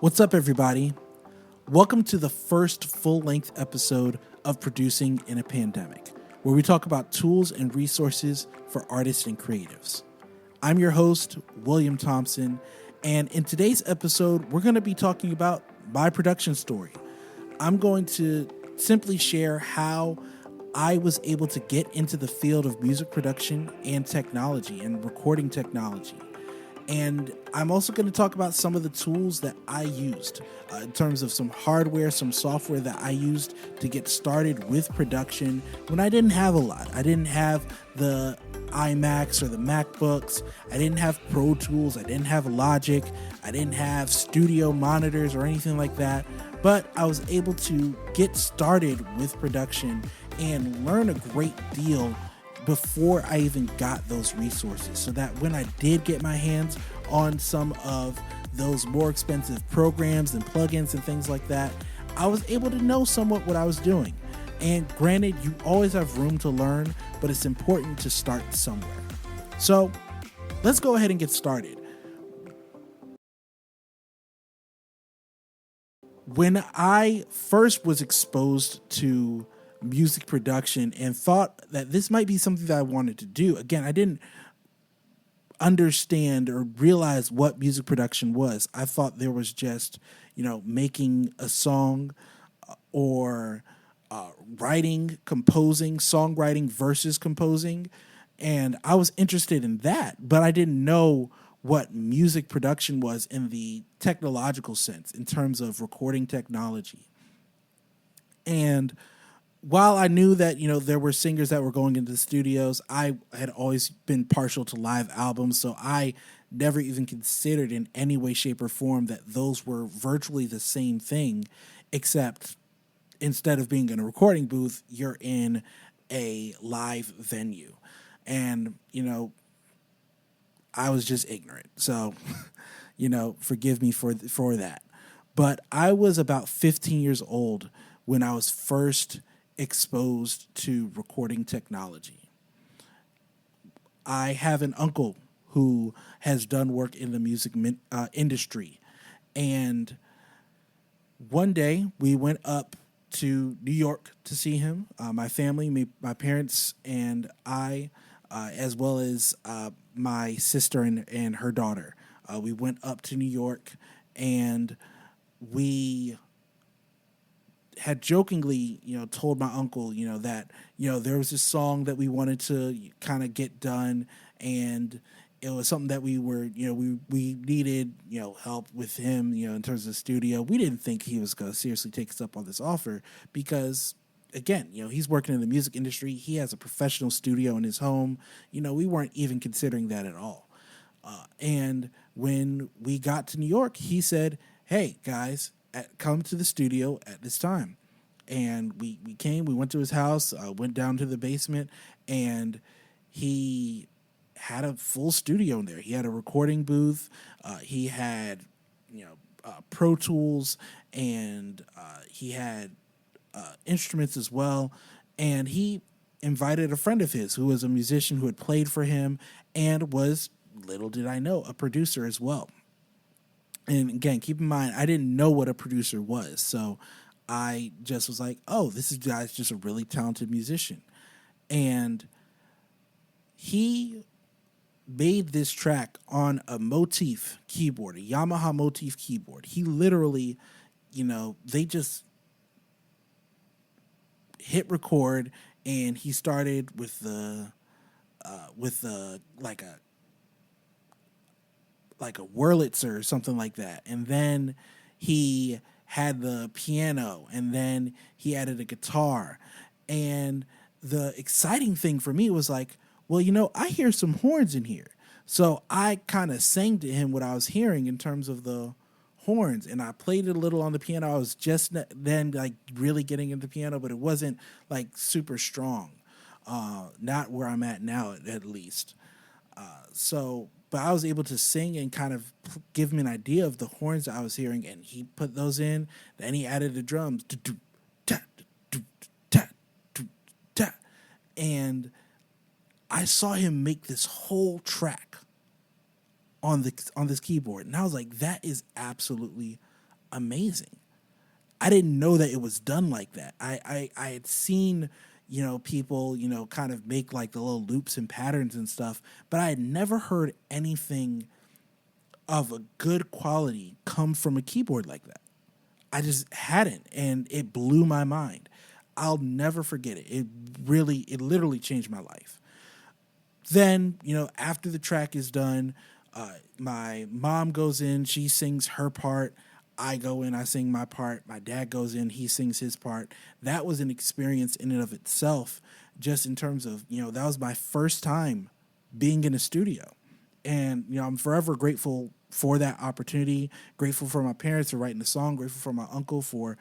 What's up, everybody? Welcome to the first full-length episode of Producing in a Pandemic, where we talk about tools and resources for artists and creatives. I'm your host, William Thompson, and in today's episode, we're going to be talking about my production story. I'm going to simply share how I was able to get into the field of music production and technology and recording technology. And I'm also going to talk about some of the tools that I used in terms of some hardware, some software that I used to get started with production when I didn't have a lot. I didn't have the iMacs or the MacBooks. I didn't have Pro Tools. I didn't have Logic. I didn't have studio monitors or anything like that. But I was able to get started with production and learn a great deal before I even got those resources, so that when I did get my hands on some of those more expensive programs and plugins and things like that, I was able to know somewhat what I was doing. And granted, you always have room to learn, but it's important to start somewhere. So let's go ahead and get started. When I first was exposed to music production and thought that this might be something that I wanted to do, again, I didn't understand or realize what music production was. I thought there was just, making a song or writing, composing, songwriting versus composing. And I was interested in that, but I didn't know what music production was in the technological sense in terms of recording technology. And while I knew that, there were singers that were going into the studios, I had always been partial to live albums, so I never even considered in any way, shape, or form that those were virtually the same thing, except instead of being in a recording booth, you're in a live venue. And, I was just ignorant. So, forgive me for that. But I was about 15 years old when I was first exposed to recording technology. I have an uncle who has done work in the music industry. And one day we went up to New York to see him. My family, my parents, and I, as well as my sister and her daughter. We went up to New York, and we had jokingly, told my uncle, that, there was this song that we wanted to kind of get done, and it was something that we were, we needed, help with him, in terms of the studio. We didn't think he was going to seriously take us up on this offer because, again, he's working in the music industry. He has a professional studio in his home. We weren't even considering that at all. And when we got to New York, he said, "Hey, guys, come to the studio at this time." And we went to his house, went down to the basement, and he had a full studio in there. He had a recording booth. He had, Pro Tools, and he had instruments as well. And he invited a friend of his who was a musician who had played for him and was, little did I know, a producer as well. And again, keep in mind, I didn't know what a producer was. So I just was like, oh, this guy's just a really talented musician. And he made this track on a Motif keyboard, a Yamaha Motif keyboard. He literally, they just hit record, and he started with the like a Wurlitzer or something like that. And then he had the piano, and then he added a guitar. And the exciting thing for me was like, well, I hear some horns in here. So I kind of sang to him what I was hearing in terms of the horns, and I played it a little on the piano. I was just then like really getting into the piano, but it wasn't like super strong. Not where I'm at now, at least. But I was able to sing and kind of give him an idea of the horns that I was hearing, and he put those in. Then he added the drums, and I saw him make this whole track on this keyboard, and I was like, that is absolutely amazing. I didn't know that it was done like that. I had seen, people, kind of make like the little loops and patterns and stuff, but I had never heard anything of a good quality come from a keyboard like that. I just hadn't, and it blew my mind. I'll never forget it. It literally changed my life. Then, after the track is done, my mom goes in, she sings her part. I go in, I sing my part. My dad goes in, he sings his part. That was an experience in and of itself, just in terms of, that was my first time being in a studio. And, I'm forever grateful for that opportunity, grateful for my parents for writing the song, grateful for my uncle for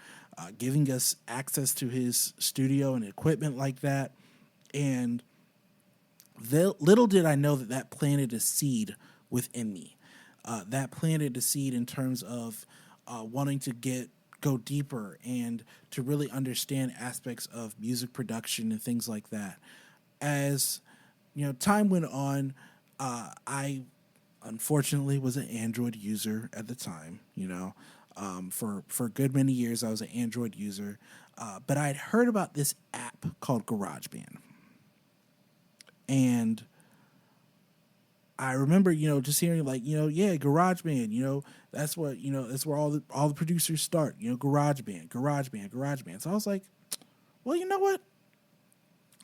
giving us access to his studio and equipment like that. And little did I know that that planted a seed within me. That planted a seed in terms of wanting to go deeper and to really understand aspects of music production and things like that. As time went on, I unfortunately was an Android user at the time. For a good many years I was an Android user, but I'd heard about this app called GarageBand. And I remember, just hearing like, yeah, GarageBand, that's what, that's where all the producers start, GarageBand. So I was like, well, you know what?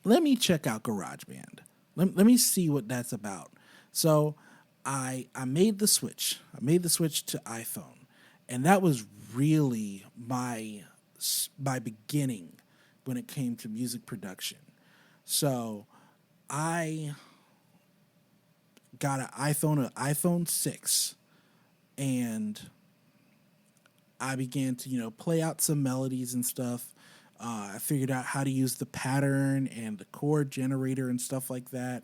Let me check out GarageBand. Let me see what that's about. So I made the switch. I made the switch to iPhone, and that was really my beginning when it came to music production. So I got an iPhone 6, and I began to, play out some melodies and stuff. I figured out how to use the pattern and the chord generator and stuff like that.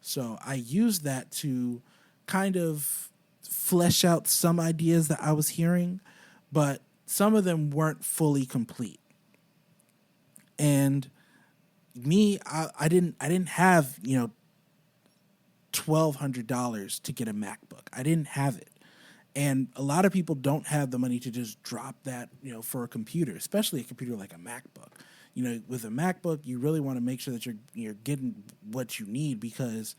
So I used that to kind of flesh out some ideas that I was hearing, but some of them weren't fully complete. And I didn't have, $1,200 to get a MacBook. I didn't have it. And a lot of people don't have the money to just drop that, for a computer, especially a computer like a MacBook. With a MacBook, you really want to make sure that you're getting what you need, because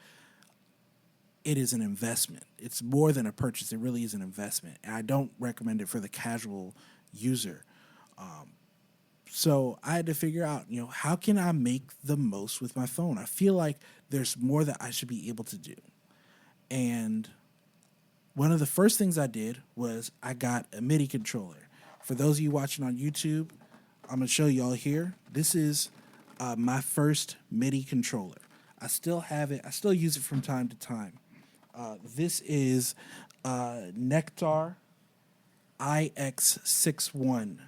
it is an investment. It's more than a purchase. It really is an investment. And I don't recommend it for the casual user. So I had to figure out, how can I make the most with my phone? I feel like there's more that I should be able to do. And one of the first things I did was I got a MIDI controller. For those of you watching on YouTube, I'm going to show you all here. This is my first MIDI controller. I still have it. I still use it from time to time. This is Nectar IX61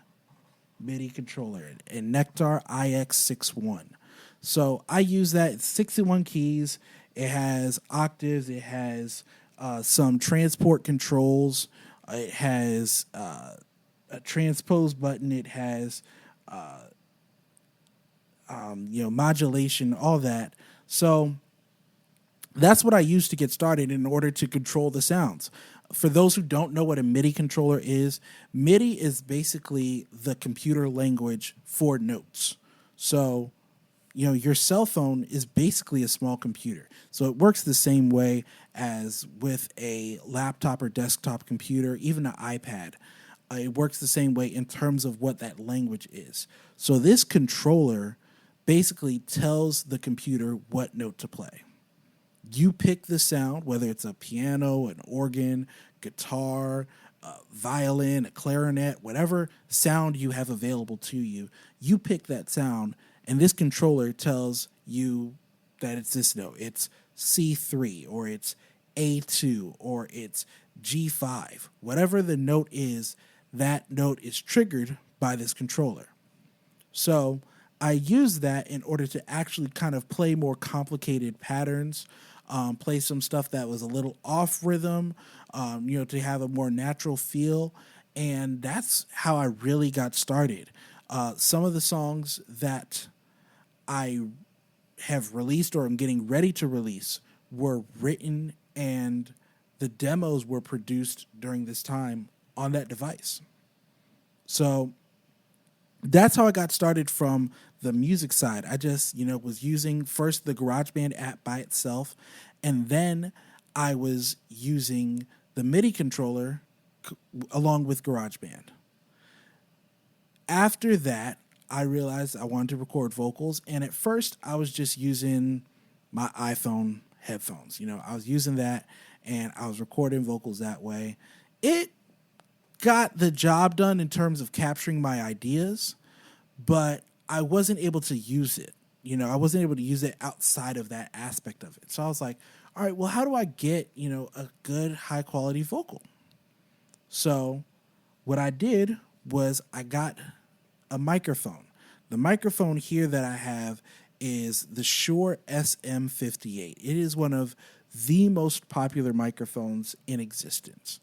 MIDI controller, and Nectar IX61. So I use that. It's 61 keys. It has octaves. It has some transport controls. It has a transpose button. It has modulation, all that. So that's what I use to get started in order to control the sounds. For those who don't know what a MIDI controller is, MIDI is basically the computer language for notes. So, your cell phone is basically a small computer. So it works the same way as with a laptop or desktop computer, even an iPad. It works the same way in terms of what that language is. So this controller basically tells the computer what note to play. You pick the sound, whether it's a piano, an organ, guitar, a violin, a clarinet, whatever sound you have available to you, you pick that sound, and this controller tells you that it's this note. It's C3, or it's A2, or it's G5. Whatever the note is, that note is triggered by this controller. So I use that in order to actually kind of play more complicated patterns, play some stuff that was a little off rhythm, to have a more natural feel. And that's how I really got started. Some of the songs that I have released or I'm getting ready to release were written, and the demos were produced during this time on that device. So that's how I got started from the music side. I just, was using first the GarageBand app by itself, and then I was using the MIDI controller along with GarageBand. After that, I realized I wanted to record vocals, and at first I was just using my iPhone headphones. I was using that and I was recording vocals that way. It got the job done in terms of capturing my ideas, but I wasn't able to use it. I wasn't able to use it outside of that aspect of it. So I was like, all right, well, how do I get, a good high quality vocal? So what I did was I got a microphone. The microphone here that I have is the Shure SM58. It is one of the most popular microphones in existence.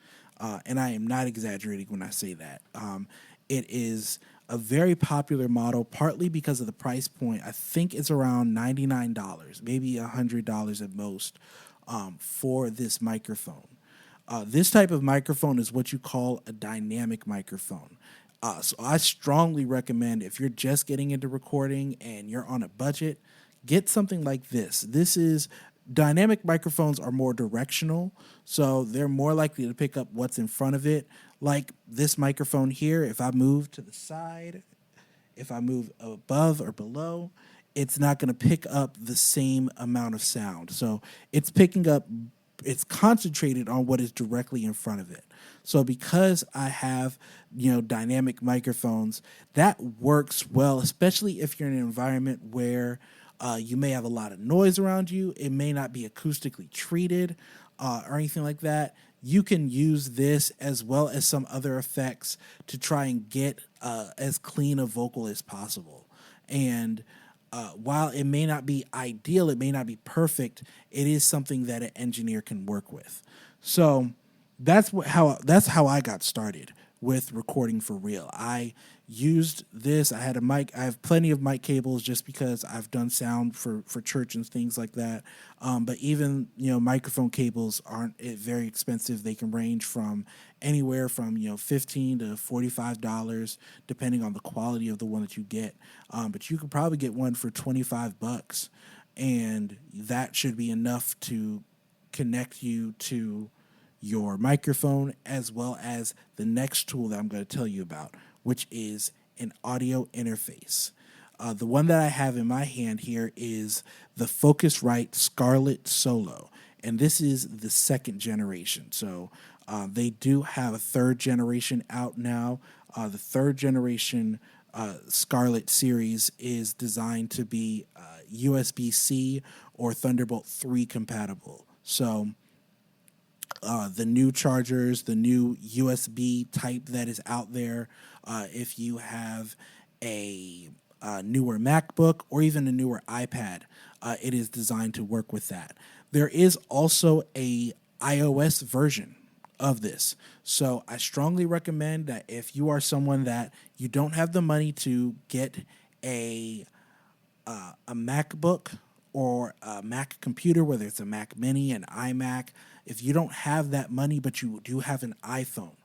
And I am not exaggerating when I say that. It is a very popular model, partly because of the price point. I think it's around $99, maybe $100 at most, for this microphone. This type of microphone is what you call a dynamic microphone. So I strongly recommend, if you're just getting into recording and you're on a budget, get something like this. Dynamic microphones are more directional, so they're more likely to pick up what's in front of it. Like this microphone here, if I move to the side, if I move above or below, it's not going to pick up the same amount of sound. So it's concentrated on what is directly in front of it. So because I have, dynamic microphones, that works well, especially if you're in an environment where you may have a lot of noise around you. It may not be acoustically treated or anything like that. You can use this as well as some other effects to try and get as clean a vocal as possible. And while it may not be ideal, it may not be perfect, it is something that an engineer can work with. So that's how I got started with recording for real. I used this. I had a mic. I have plenty of mic cables just because I've done sound for church and things like that. But even, microphone cables aren't very expensive. They can range from anywhere from, $15 to $45, depending on the quality of the one that you get. But you could probably get one for $25, and that should be enough to connect you to your microphone, as well as the next tool that I'm going to tell you about, which is an audio interface. The one that I have in my hand here is the Focusrite Scarlett Solo, and this is the second generation. So they do have a third generation out now. The third generation Scarlett series is designed to be USB-C or Thunderbolt 3 compatible. So the new chargers, the new USB type that is out there, if you have a newer MacBook or even a newer iPad, it is designed to work with that. There is also a iOS version of this. So I strongly recommend that if you are someone that you don't have the money to get a MacBook or a Mac computer, whether it's a Mac Mini, an iMac, if you don't have that money but you do have an iPhone,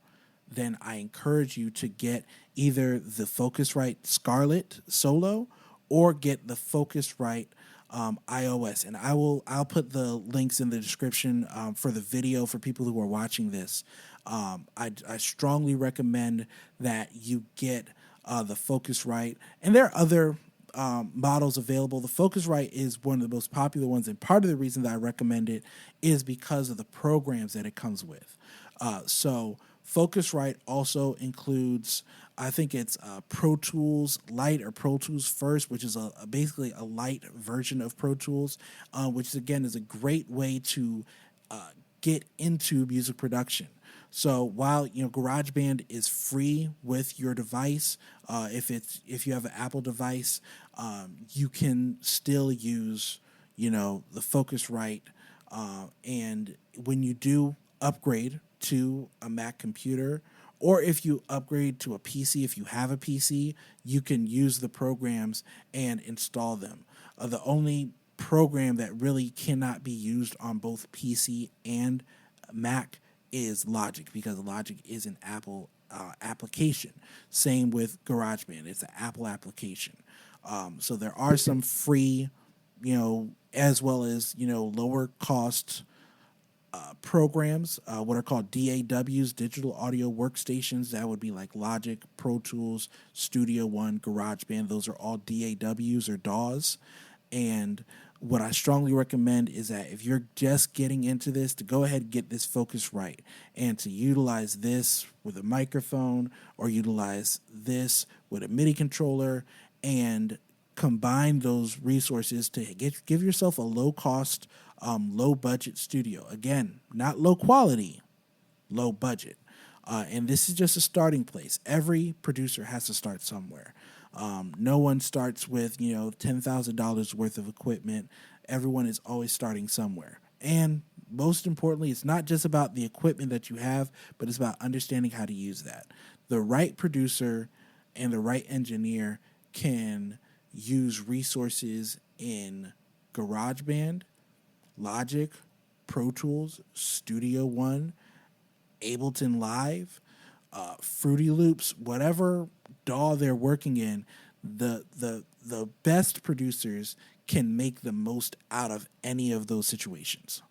then I encourage you to get either the Focusrite Scarlett Solo or get the Focusrite iOS. And I'll put the links in the description for the video for people who are watching this. I strongly recommend that you get the Focusrite, and there are other models available. The Focusrite is one of the most popular ones, and part of the reason that I recommend it is because of the programs that it comes with. So Focusrite also includes, I think it's Pro Tools Lite or Pro Tools First, which is basically a light version of Pro Tools, which again is a great way to get into music production. So while GarageBand is free with your device, if you have an Apple device, you can still use the Focusrite, and when you do upgrade to a Mac computer, or if you upgrade to a PC, if you have a PC, you can use the programs and install them. The only program that really cannot be used on both PC and Mac is Logic, because Logic is an Apple application. Same with GarageBand; it's an Apple application. So there are some free, as well as lower cost programs, what are called DAWs, digital audio workstations. That would be like Logic, Pro Tools, Studio One, GarageBand. Those are all DAWs or DAWs. And what I strongly recommend is that if you're just getting into this, to go ahead and get this focus right, and to utilize this with a microphone or utilize this with a MIDI controller, and combine those resources to give yourself a low cost, low budget studio. Again, not low quality, low budget. And this is just a starting place. Every producer has to start somewhere. No one starts with $10,000 worth of equipment. Everyone is always starting somewhere. And most importantly, it's not just about the equipment that you have, but it's about understanding how to use that. The right producer and the right engineer can use resources in GarageBand, Logic, Pro Tools, Studio One, Ableton Live, Fruity Loops, whatever DAW they're working in. The best producers can make the most out of any of those situations.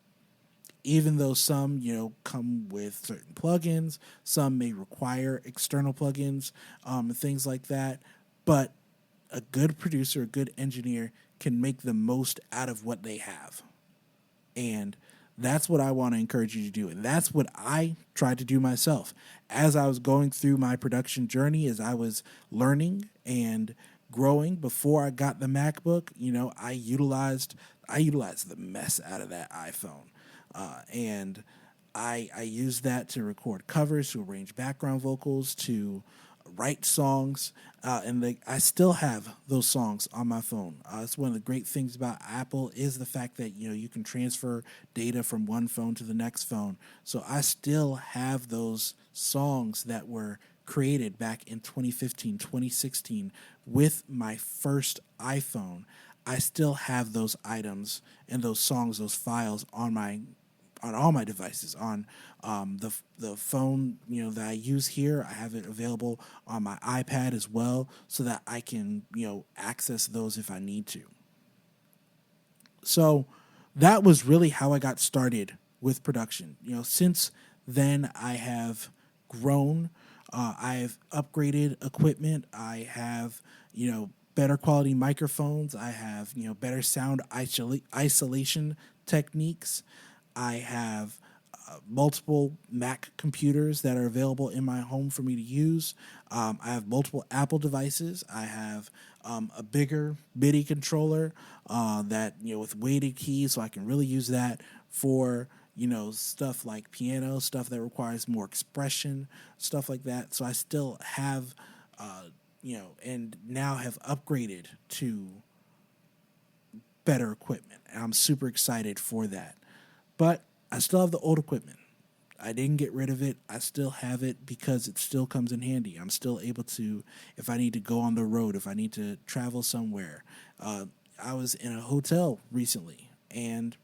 Even though some, come with certain plugins, some may require external plugins, and things like that. But a good producer, a good engineer can make the most out of what they have. And that's what I want to encourage you to do. And that's what I tried to do myself. As I was going through my production journey, as I was learning and growing before I got the MacBook, I utilized the mess out of that iPhone. And I used that to record covers, to arrange background vocals, to write songs, and I still have those songs on my phone. It's one of the great things about Apple is the fact that you can transfer data from one phone to the next phone. So I still have those songs that were created back in 2015, 2016 with my first iPhone. I still have those items and those songs, those files on all my devices, on the phone that I use here. I have it available on my iPad as well, so that I can access those if I need to. So that was really how I got started with production. Since then I have grown. I've upgraded equipment. I have better quality microphones. I have better sound isolation techniques. I have multiple Mac computers that are available in my home for me to use. I have multiple Apple devices. I have a bigger MIDI controller that with weighted keys, so I can really use that for stuff like piano, stuff that requires more expression, stuff like that. So I still have and now have upgraded to better equipment, and I'm super excited for that. But I still have the old equipment. I didn't get rid of it. I still have it because it still comes in handy. I'm still able to, if I need to go on the road, if I need to travel somewhere. I was in a hotel recently, and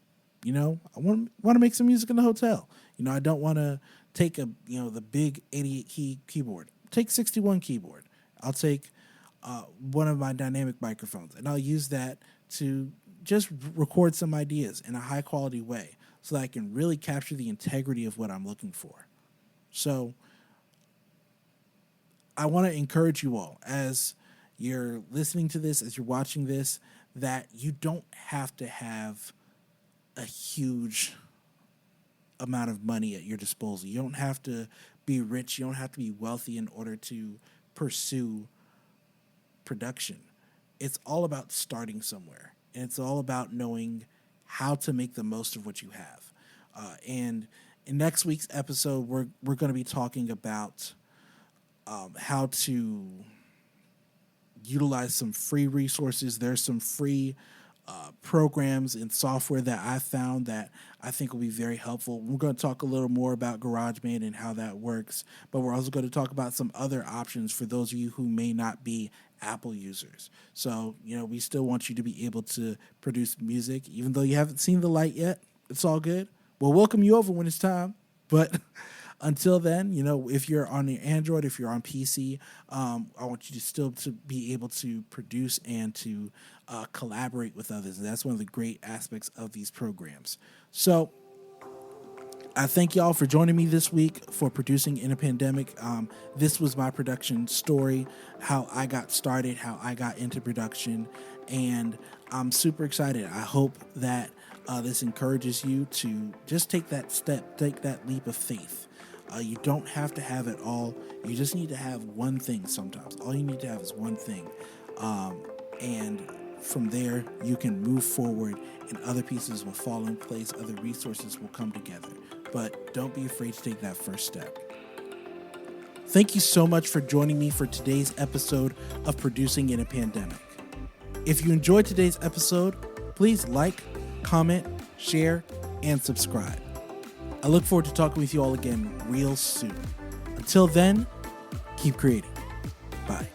I want to make some music in the hotel. I don't want to take the big 88 key keyboard. Take 61 keyboard. I'll take one of my dynamic microphones, and I'll use that to just record some ideas in a high quality way, so that I can really capture the integrity of what I'm looking for. So I want to encourage you all, as you're listening to this, as you're watching this, that you don't have to have a huge amount of money at your disposal. You don't have to be rich. You don't have to be wealthy in order to pursue production. It's all about starting somewhere, and it's all about knowing how to make the most of what you have. And in next week's episode, we're going to be talking about how to utilize some free resources. There's some free programs and software that I found that I think will be very helpful. We're going to talk a little more about GarageBand and how that works, but we're also going to talk about some other options for those of you who may not be Apple users. So, we still want you to be able to produce music, even though you haven't seen the light yet. It's all good. We'll welcome you over when it's time. But until then, if you're on your Android, if you're on PC, I want you to still to be able to produce and to collaborate with others. And that's one of the great aspects of these programs. So I thank y'all for joining me this week for Producing in a Pandemic. This was my production story, how I got started, how I got into production, and I'm super excited. I hope that this encourages you to just take that step, take that leap of faith. You don't have to have it all. You just need to have one thing sometimes. All you need to have is one thing. And from there, you can move forward and other pieces will fall in place. Other resources will come together. But don't be afraid to take that first step. Thank you so much for joining me for today's episode of Producing in a Pandemic. If you enjoyed today's episode, please like, comment, share, and subscribe. I look forward to talking with you all again real soon. Until then, keep creating. Bye.